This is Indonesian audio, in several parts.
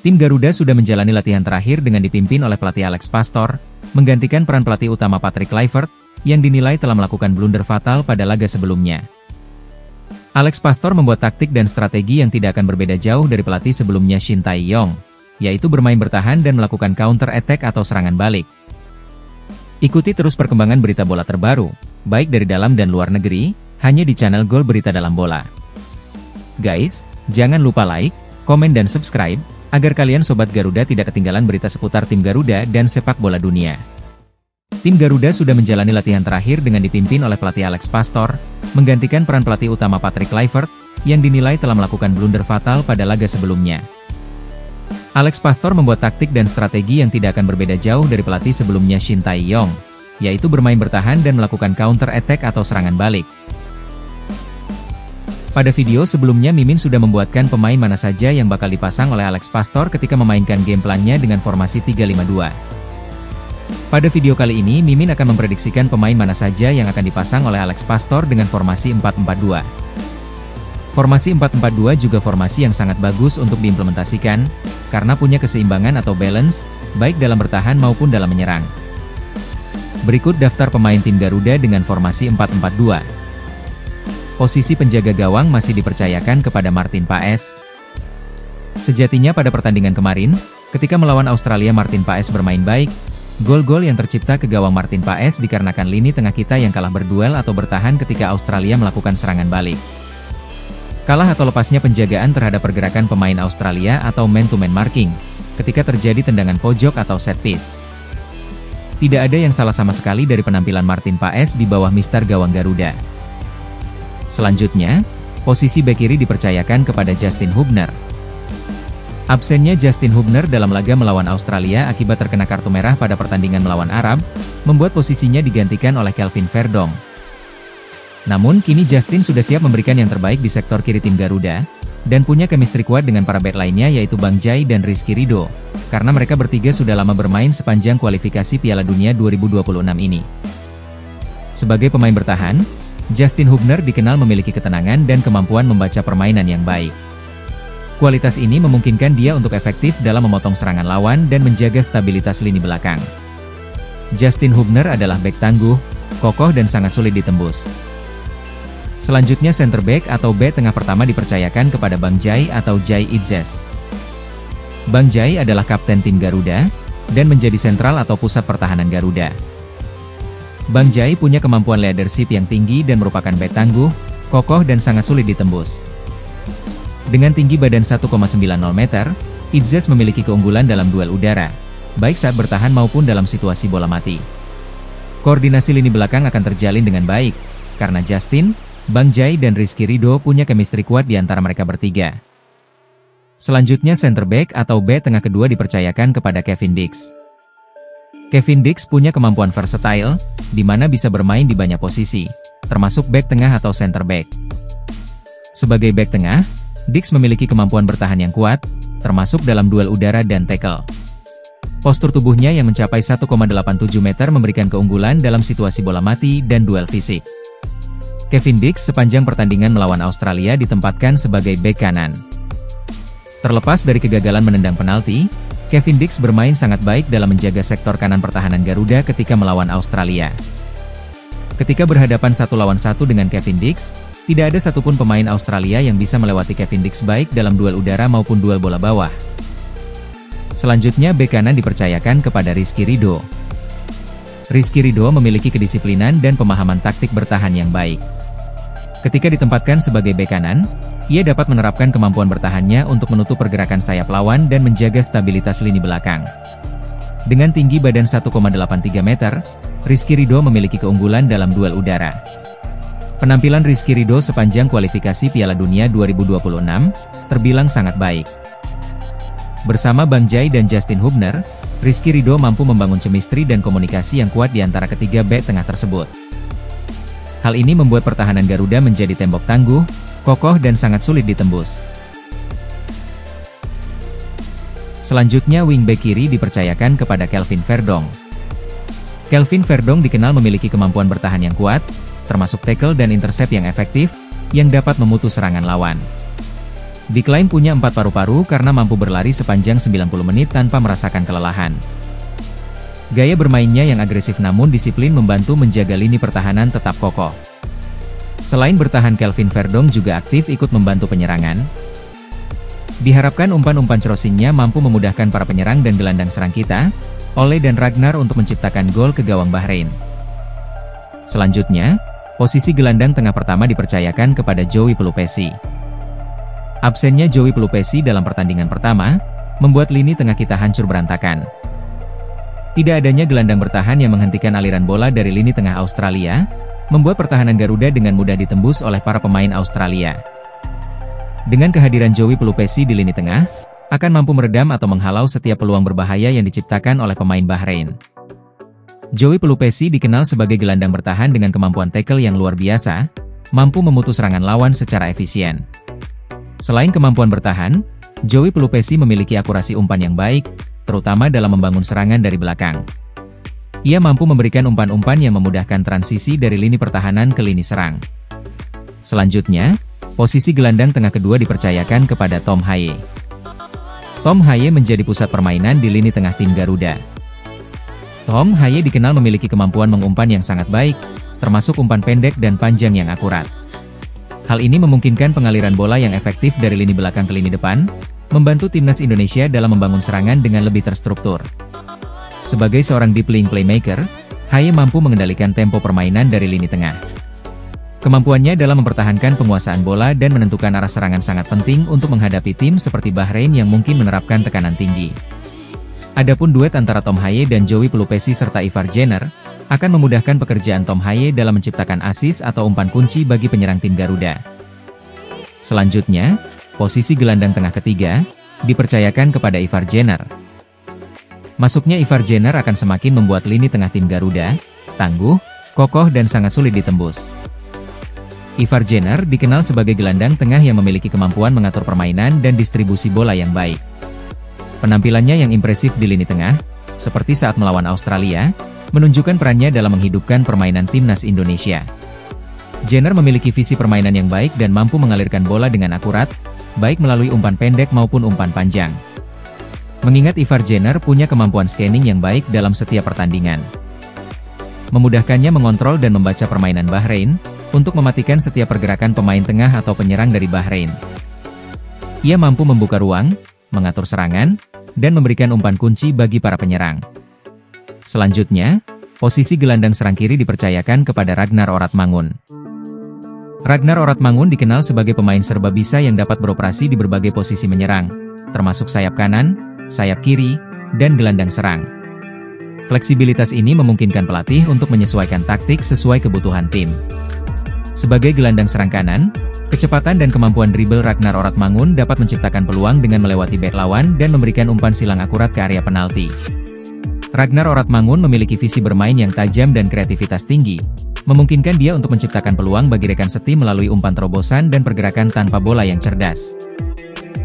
Tim Garuda sudah menjalani latihan terakhir dengan dipimpin oleh pelatih Alex Pastor, menggantikan peran pelatih utama Patrick Kluivert, yang dinilai telah melakukan blunder fatal pada laga sebelumnya. Alex Pastor membuat taktik dan strategi yang tidak akan berbeda jauh dari pelatih sebelumnya Shin Tae-yong, yaitu bermain bertahan dan melakukan counter attack atau serangan balik. Ikuti terus perkembangan berita bola terbaru, baik dari dalam dan luar negeri, hanya di channel Gol Berita Dalam Bola. Guys, jangan lupa like, komen dan subscribe, agar kalian Sobat Garuda tidak ketinggalan berita seputar tim Garuda dan sepak bola dunia. Tim Garuda sudah menjalani latihan terakhir dengan dipimpin oleh pelatih Alex Pastor, menggantikan peran pelatih utama Patrick Kluivert, yang dinilai telah melakukan blunder fatal pada laga sebelumnya. Alex Pastor membuat taktik dan strategi yang tidak akan berbeda jauh dari pelatih sebelumnya Shin Tae-yong, yaitu bermain bertahan dan melakukan counter attack atau serangan balik. Pada video sebelumnya Mimin sudah membuatkan pemain mana saja yang bakal dipasang oleh Alex Pastor ketika memainkan game plannya dengan formasi 3-5-2. Pada video kali ini Mimin akan memprediksikan pemain mana saja yang akan dipasang oleh Alex Pastor dengan formasi 4-4-2. Formasi 4-4-2 juga formasi yang sangat bagus untuk diimplementasikan, karena punya keseimbangan atau balance, baik dalam bertahan maupun dalam menyerang. Berikut daftar pemain tim Garuda dengan formasi 4-4-2. Posisi penjaga gawang masih dipercayakan kepada Martin Paes. Sejatinya pada pertandingan kemarin, ketika melawan Australia Martin Paes bermain baik, gol-gol yang tercipta ke gawang Martin Paes dikarenakan lini tengah kita yang kalah berduel atau bertahan ketika Australia melakukan serangan balik. Kalah atau lepasnya penjagaan terhadap pergerakan pemain Australia atau man-to-man marking, ketika terjadi tendangan pojok atau set piece. Tidak ada yang salah sama sekali dari penampilan Martin Paes di bawah mister gawang Garuda. Selanjutnya, posisi bek kiri dipercayakan kepada Justin Hubner. Absennya Justin Hubner dalam laga melawan Australia akibat terkena kartu merah pada pertandingan melawan Arab, membuat posisinya digantikan oleh Kelvin Verdong. Namun kini Justin sudah siap memberikan yang terbaik di sektor kiri tim Garuda, dan punya chemistry kuat dengan para bek lainnya yaitu Bang Jai dan Rizky Ridho, karena mereka bertiga sudah lama bermain sepanjang kualifikasi Piala Dunia 2026 ini. Sebagai pemain bertahan, Justin Hubner dikenal memiliki ketenangan dan kemampuan membaca permainan yang baik. Kualitas ini memungkinkan dia untuk efektif dalam memotong serangan lawan dan menjaga stabilitas lini belakang. Justin Hubner adalah bek tangguh, kokoh dan sangat sulit ditembus. Selanjutnya center back atau bek tengah pertama dipercayakan kepada Bang Jai atau Jai Itzes. Bang Jai adalah kapten tim Garuda, dan menjadi sentral atau pusat pertahanan Garuda. Bang Jai punya kemampuan leadership yang tinggi dan merupakan bek tangguh, kokoh dan sangat sulit ditembus. Dengan tinggi badan 1,90 meter, Itzes memiliki keunggulan dalam duel udara, baik saat bertahan maupun dalam situasi bola mati. Koordinasi lini belakang akan terjalin dengan baik, karena Justin, Bang Jai dan Rizky Ridho punya chemistry kuat di antara mereka bertiga. Selanjutnya center back atau bek tengah kedua dipercayakan kepada Kevin Dix. Kevin Dix punya kemampuan versatile, di mana bisa bermain di banyak posisi, termasuk bek tengah atau center back. Sebagai bek tengah, Dix memiliki kemampuan bertahan yang kuat, termasuk dalam duel udara dan tackle. Postur tubuhnya yang mencapai 1,87 meter memberikan keunggulan dalam situasi bola mati dan duel fisik. Kevin Dix sepanjang pertandingan melawan Australia ditempatkan sebagai bek kanan. Terlepas dari kegagalan menendang penalti, Kevin Dix bermain sangat baik dalam menjaga sektor kanan pertahanan Garuda ketika melawan Australia. Ketika berhadapan 1 lawan 1 dengan Kevin Dix, tidak ada satupun pemain Australia yang bisa melewati Kevin Dix baik dalam duel udara maupun duel bola bawah. Selanjutnya bek kanan dipercayakan kepada Rizky Ridho. Rizky Ridho memiliki kedisiplinan dan pemahaman taktik bertahan yang baik. Ketika ditempatkan sebagai bek kanan, ia dapat menerapkan kemampuan bertahannya untuk menutup pergerakan sayap lawan dan menjaga stabilitas lini belakang. Dengan tinggi badan 1,83 meter, Rizky Ridho memiliki keunggulan dalam duel udara. Penampilan Rizky Ridho sepanjang kualifikasi Piala Dunia 2026 terbilang sangat baik. Bersama Bang Jai dan Justin Hubner, Rizky Ridho mampu membangun chemistry dan komunikasi yang kuat di antara ketiga bek tengah tersebut. Hal ini membuat pertahanan Garuda menjadi tembok tangguh, kokoh dan sangat sulit ditembus. Selanjutnya wingback kiri dipercayakan kepada Kelvin Verdong. Kelvin Verdong dikenal memiliki kemampuan bertahan yang kuat, termasuk tackle dan intercept yang efektif, yang dapat memutus serangan lawan. Diklaim punya 4 paru-paru karena mampu berlari sepanjang 90 menit tanpa merasakan kelelahan. Gaya bermainnya yang agresif namun disiplin membantu menjaga lini pertahanan tetap kokoh. Selain bertahan, Kelvin Verdong juga aktif ikut membantu penyerangan. Diharapkan umpan-umpan crossingnya mampu memudahkan para penyerang dan gelandang serang kita, Ole dan Ragnar untuk menciptakan gol ke gawang Bahrain. Selanjutnya, posisi gelandang tengah pertama dipercayakan kepada Joey Pelupesi. Absennya Joey Pelupesi dalam pertandingan pertama, membuat lini tengah kita hancur berantakan. Tidak adanya gelandang bertahan yang menghentikan aliran bola dari lini tengah Australia, membuat pertahanan Garuda dengan mudah ditembus oleh para pemain Australia. Dengan kehadiran Joey Pelupesi di lini tengah, akan mampu meredam atau menghalau setiap peluang berbahaya yang diciptakan oleh pemain Bahrain. Joey Pelupesi dikenal sebagai gelandang bertahan dengan kemampuan tackle yang luar biasa, mampu memutus serangan lawan secara efisien. Selain kemampuan bertahan, Joey Pelupesi memiliki akurasi umpan yang baik, terutama dalam membangun serangan dari belakang. Ia mampu memberikan umpan-umpan yang memudahkan transisi dari lini pertahanan ke lini serang. Selanjutnya, posisi gelandang tengah kedua dipercayakan kepada Tom Haye. Tom Haye menjadi pusat permainan di lini tengah tim Garuda. Tom Haye dikenal memiliki kemampuan mengumpan yang sangat baik, termasuk umpan pendek dan panjang yang akurat. Hal ini memungkinkan pengaliran bola yang efektif dari lini belakang ke lini depan, membantu timnas Indonesia dalam membangun serangan dengan lebih terstruktur. Sebagai seorang deep lying playmaker, Haye mampu mengendalikan tempo permainan dari lini tengah. Kemampuannya dalam mempertahankan penguasaan bola dan menentukan arah serangan sangat penting untuk menghadapi tim seperti Bahrain yang mungkin menerapkan tekanan tinggi. Adapun duet antara Tom Haye dan Joey Pelupesi serta Ivar Jenner, akan memudahkan pekerjaan Tom Haye dalam menciptakan assist atau umpan kunci bagi penyerang tim Garuda. Selanjutnya, posisi gelandang tengah ketiga, dipercayakan kepada Ivar Jenner. Masuknya Ivar Jenner akan semakin membuat lini tengah tim Garuda tangguh, kokoh dan sangat sulit ditembus. Ivar Jenner dikenal sebagai gelandang tengah yang memiliki kemampuan mengatur permainan dan distribusi bola yang baik. Penampilannya yang impresif di lini tengah, seperti saat melawan Australia, menunjukkan perannya dalam menghidupkan permainan timnas Indonesia. Jenner memiliki visi permainan yang baik dan mampu mengalirkan bola dengan akurat, baik melalui umpan pendek maupun umpan panjang. Mengingat Ivar Jenner punya kemampuan scanning yang baik dalam setiap pertandingan, memudahkannya mengontrol dan membaca permainan Bahrain, untuk mematikan setiap pergerakan pemain tengah atau penyerang dari Bahrain. Ia mampu membuka ruang, mengatur serangan, dan memberikan umpan kunci bagi para penyerang. Selanjutnya, posisi gelandang serang kiri dipercayakan kepada Ragnar Oratmangun. Ragnar Oratmangun dikenal sebagai pemain serba bisa yang dapat beroperasi di berbagai posisi menyerang, termasuk sayap kanan, sayap kiri, dan gelandang serang. Fleksibilitas ini memungkinkan pelatih untuk menyesuaikan taktik sesuai kebutuhan tim. Sebagai gelandang serang kanan, kecepatan dan kemampuan dribble Ragnar Oratmangun dapat menciptakan peluang dengan melewati bek lawan dan memberikan umpan silang akurat ke area penalti. Ragnar Oratmangun memiliki visi bermain yang tajam dan kreativitas tinggi, memungkinkan dia untuk menciptakan peluang bagi rekan setim melalui umpan terobosan dan pergerakan tanpa bola yang cerdas.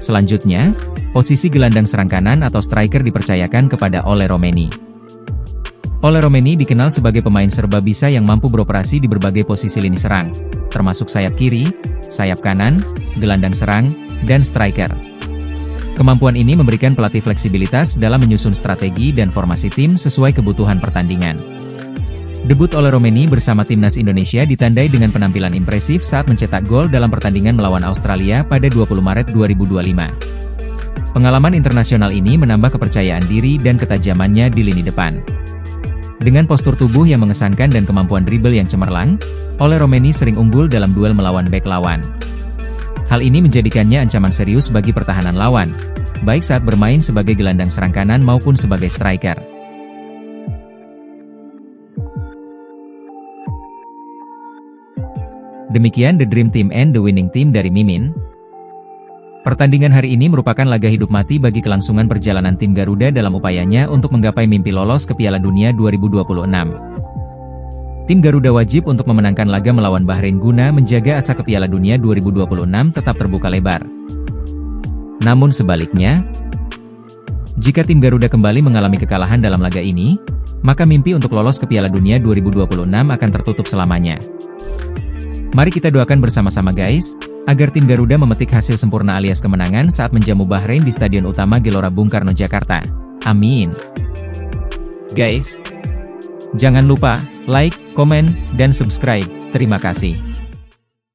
Selanjutnya, posisi gelandang serang kanan atau striker dipercayakan kepada Ole Romeni. Ole Romeni dikenal sebagai pemain serba bisa yang mampu beroperasi di berbagai posisi lini serang, termasuk sayap kiri, sayap kanan, gelandang serang, dan striker. Kemampuan ini memberikan pelatih fleksibilitas dalam menyusun strategi dan formasi tim sesuai kebutuhan pertandingan. Debut Ole Romeni bersama timnas Indonesia ditandai dengan penampilan impresif saat mencetak gol dalam pertandingan melawan Australia pada 20 Maret 2025. Pengalaman internasional ini menambah kepercayaan diri dan ketajamannya di lini depan. Dengan postur tubuh yang mengesankan dan kemampuan dribble yang cemerlang, Ole Romeni sering unggul dalam duel melawan bek lawan. Hal ini menjadikannya ancaman serius bagi pertahanan lawan, baik saat bermain sebagai gelandang serang kanan maupun sebagai striker. Demikian The Dream Team and The Winning Team dari Mimin. Pertandingan hari ini merupakan laga hidup mati bagi kelangsungan perjalanan tim Garuda dalam upayanya untuk menggapai mimpi lolos ke Piala Dunia 2026. Tim Garuda wajib untuk memenangkan laga melawan Bahrain guna menjaga asa ke Piala Dunia 2026 tetap terbuka lebar. Namun sebaliknya, jika tim Garuda kembali mengalami kekalahan dalam laga ini, maka mimpi untuk lolos ke Piala Dunia 2026 akan tertutup selamanya. Mari kita doakan bersama-sama guys, agar tim Garuda memetik hasil sempurna alias kemenangan saat menjamu Bahrain di Stadion Utama Gelora Bung Karno, Jakarta. Amin. Guys, jangan lupa like, komen, dan subscribe. Terima kasih.